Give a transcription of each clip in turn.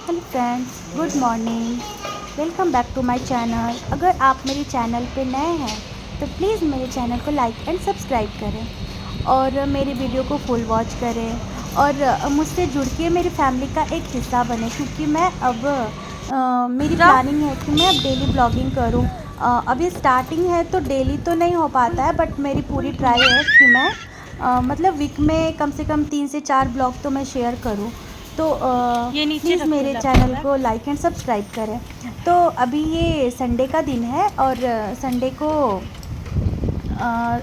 Hello friends, good morning. Welcome back to my channel. अगर आप मेरे चैनल पे नए हैं तो प्लीज़ मेरे चैनल को लाइक एंड सब्सक्राइब करें और मेरी वीडियो को फुल वॉच करें और मुझसे जुड़ के मेरी फैमिली का एक हिस्सा बने, क्योंकि मैं अब मेरी प्लानिंग है कि मैं अब डेली ब्लॉगिंग करूं। अभी स्टार्टिंग है तो डेली तो नहीं हो पाता है, बट मेरी पूरी ट्राई है कि मैं मतलब वीक में कम से कम 3 से 4 ब्लॉग तो मैं शेयर करूं। तो ये नीचे प्लीज़ रख दो मेरे चैनल लैपटॉप। को लाइक एंड सब्सक्राइब करें। तो अभी ये संडे का दिन है और संडे को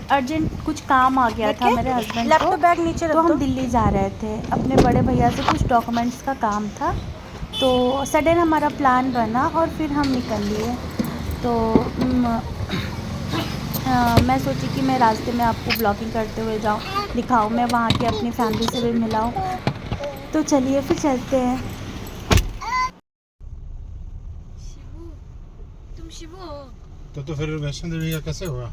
अर्जेंट कुछ काम आ गया था देखे, मेरे हस्बैंड को। लैपटॉप बैग नीचे तो रख हम दो। दिल्ली जा रहे थे, अपने बड़े भैया से कुछ डॉक्यूमेंट्स का काम था। तो सडन हमारा प्लान बना और फिर हम निकल लिए। तो मैं सोची कि मैं रास्ते में आपको ब्लॉगिंग करते हुए जाऊँ, दिखाऊँ, मैं वहाँ की अपनी फैमिली से भी मिलाऊँ। तो चलिए फिर चलते हैं। शिवू, तुम शिवू हो? तो फिर वैष्णो देवी का कैसे हुआ?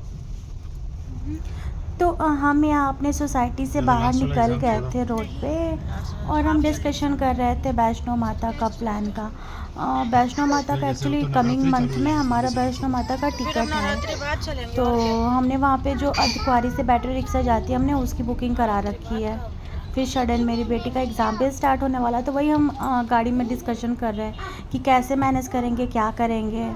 तो हम यहाँ अपने सोसाइटी से मैंने बाहर लास्ट वाला निकल एग्जाम गए छोड़ा। थे रोड पे और हम डिस्कशन कर रहे थे वैष्णो माता का प्लान का। वैष्णो माता फिर का जैसे वो एक्चुअली तो कमिंग नवरात्रि मंथ चालू में है हमारा 26 वैष्णो अक्टूबर माता का फिर हम टिकट है। नवरात्रि बाद चलेंगे तो और क्या। हमने वहाँ पे जो अर्धकुंवारी से बैटरी रिक्शा जाती है, हमने उसकी बुकिंग करा नवरात्रि रखी बाद है। का फिर सडन मेरी बेटी का एग्ज़ाम भी स्टार्ट होने वाला है, तो वही हम गाड़ी में डिस्कशन कर रहे हैं कि कैसे मैनेज करेंगे, क्या करेंगे।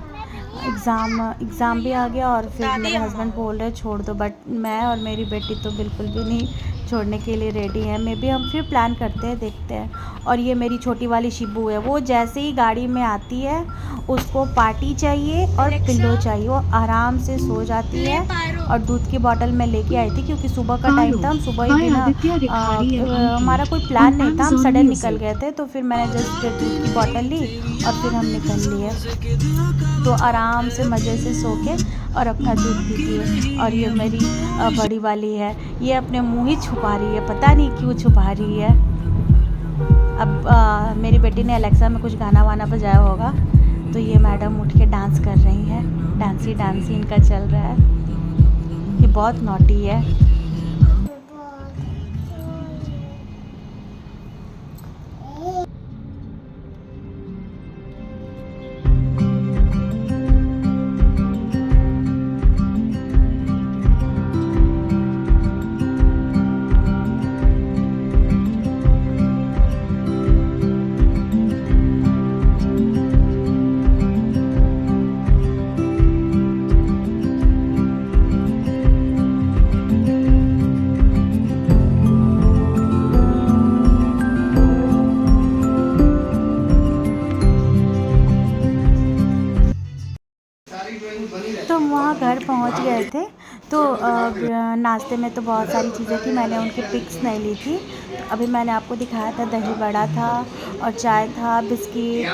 एग्ज़ाम भी आ गया और तुम फिर दादी मेरे अम्मा हस्बैंड हो। बोल रहे छोड़ दो, बट मैं और मेरी बेटी तो बिल्कुल भी नहीं छोड़ने के लिए रेडी हैं। मे बी हम फिर प्लान करते हैं, देखते हैं। और ये मेरी छोटी वाली शिबू है, वो जैसे ही गाड़ी में आती है उसको पार्टी चाहिए और एलेक्सा, पिल्लो चाहिए। वो आराम से सो जाती ले है। पायरो। और दूध की बॉटल मैं लेके आई थी क्योंकि सुबह का टाइम था, हम सुबह ही बिना हमारा कोई प्लान नहीं था, हम सडन निकल गए थे। तो फिर मैंने जस्ट दूध की बॉटल ली और फिर हम निकल लिए। तो आराम से मज़े से सो के और अपना दूध पीती है। और ये मेरी बड़ी वाली है, ये अपने मुंह ही छुपा रही है, पता नहीं क्यों छुपा रही है। अब मेरी बेटी ने अलेक्सा में कुछ गाना वाना बजाया होगा, तो ये मैडम उठ के डांस कर रही हैं। डांसी डांसी इनका चल रहा है। ये बहुत नॉटी है। तो हम वहाँ घर पहुँच गए थे। तो नाश्ते में तो बहुत सारी चीज़ें थी, मैंने उनकी पिक्स नहीं ली थी। तो अभी मैंने आपको दिखाया था, दही बड़ा था और चाय था, बिस्किट,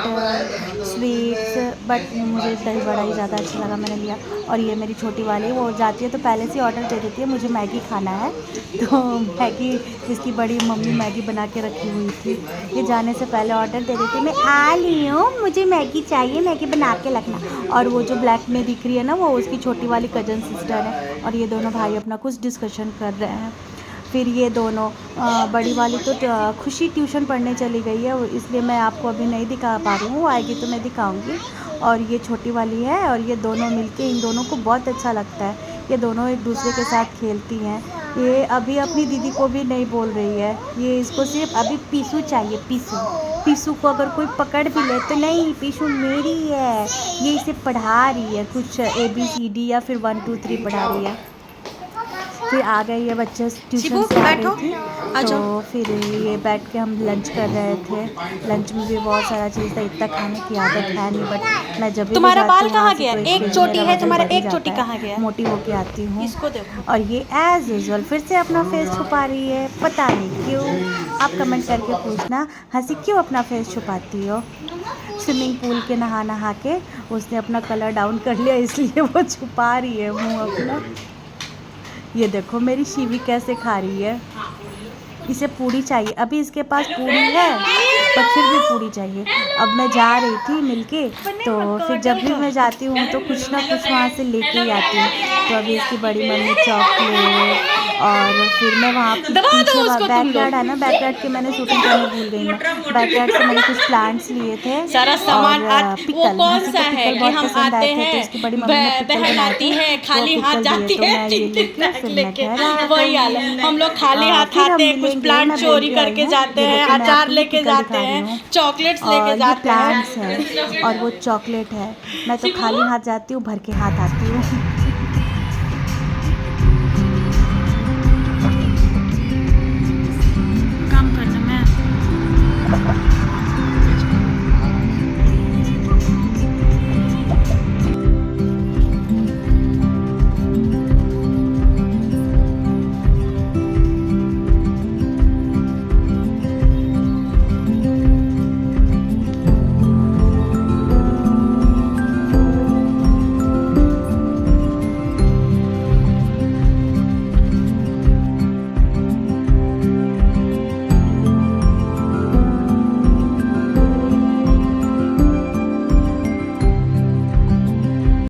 स्वीट्स, बट मुझे दही बड़ा ही ज़्यादा अच्छा लगा, मैंने लिया। और ये मेरी छोटी वाली, वो जाती है तो पहले से ऑर्डर दे देती है, मुझे मैगी खाना है। तो मैगी, इसकी बड़ी मम्मी मैगी बना के रखी हुई थी, ये जाने से पहले ऑर्डर दे देती है, मैं आ रही हूँ, मुझे मैगी चाहिए, मैगी बना के रखना। और वो जो ब्लैक में दिख रही है ना, वो उसकी छोटी वाली कज़न सिस्टर है। और ये दोनों भाई अपना कुछ डिस्कशन कर रहे हैं। फिर ये दोनों बड़ी वाली तो खुशी ट्यूशन पढ़ने चली गई है, इसलिए मैं आपको अभी नहीं दिखा पा रही हूँ, आएगी तो मैं दिखाऊंगी। और ये छोटी वाली है और ये दोनों मिलके, इन दोनों को बहुत अच्छा लगता है, ये दोनों एक दूसरे के साथ खेलती हैं। ये अभी अपनी दीदी को भी नहीं बोल रही है, ये इसको सिर्फ अभी पीसू चाहिए, पीसू। पीसू को अगर कोई पकड़ भी ले तो नहीं, पीसू मेरी है। ये इसे पढ़ा रही है कुछ ABCD या फिर 1 2 3 पढ़ा रही है। फिर आ गई है, बच्चे ट्यूशन शिवू से आ गई बैठो, थी। आ तो जाओ। फिर ये बैठ के हम लंच कर रहे थे। लंच में भी बहुत सारा चीज़ था, इतना खाने की आदत है नहीं, बट मैं जब भी तुम्हारा जाती बाल हूँ वहाँ कहाँ से गया? तो 1 एक केजी चोटी मेरा है वज़न तुम्हारा, बढ़ ही एक चोटी जाता कहाँ है, गया? मोटी होके आती हूँ। इसको देखो। और ये एज़ यूजुअल फिर से अपना फेस छुपा रही है, पता नहीं क्यों। आप कमेंट करके पूछना, हंसी क्यों अपना फेस छुपाती हो। स्विमिंग पूल के नहा नहा के उसने अपना कलर डाउन कर लिया, इसलिए वो छुपा रही है मुँह अपना। ये देखो मेरी शिवी कैसे खा रही है, इसे पूड़ी चाहिए। अभी इसके पास पूड़ी है पर फिर भी पूड़ी चाहिए। अब मैं जा रही थी मिलके, तो फिर जब भी मैं जाती हूँ तो कुछ ना कुछ वहाँ से लेके ही आती हूँ। तो अभी इसकी बड़ी मम्मी चॉकलेट, और फिर मैं वहाँ बैकयार्ड है ना, बैकयार्ड की मैंने शूटिंग करने भूल गई मैं। बैकयार्ड से मैंने कुछ प्लांट्स लिए थे सारा सामान। और आज वो पिकल, कौन किसी सा को है पिकल कि बहुत हम पसंद आते आए थे, तो हैं, इसकी बड़ी मम्मी ने पिकल बहन बनाए आती थे, है, तो खाली हाथ पिकल दिए, जाती तो है, मैं ये लेके बैग फिर मैं लेके। घर आ वही हाल गई। है, हम लोग खाली हाथ फिर हम आते हैं, कुछ मिलेंगे, प्लांट मैं चोरी बोल के आई करके हूँ। जाते ये हैं, देखो, मैं अचार आपको ये लेके पिकल जाते दिखा रही हैं, हूँ। चॉकलेट्स और लेके ये जाते हैं। प्लांट्स है और वो चॉकलेट है। मैं तो खाली हाथ जाती हूँ, भर के हाथ आती हूँ।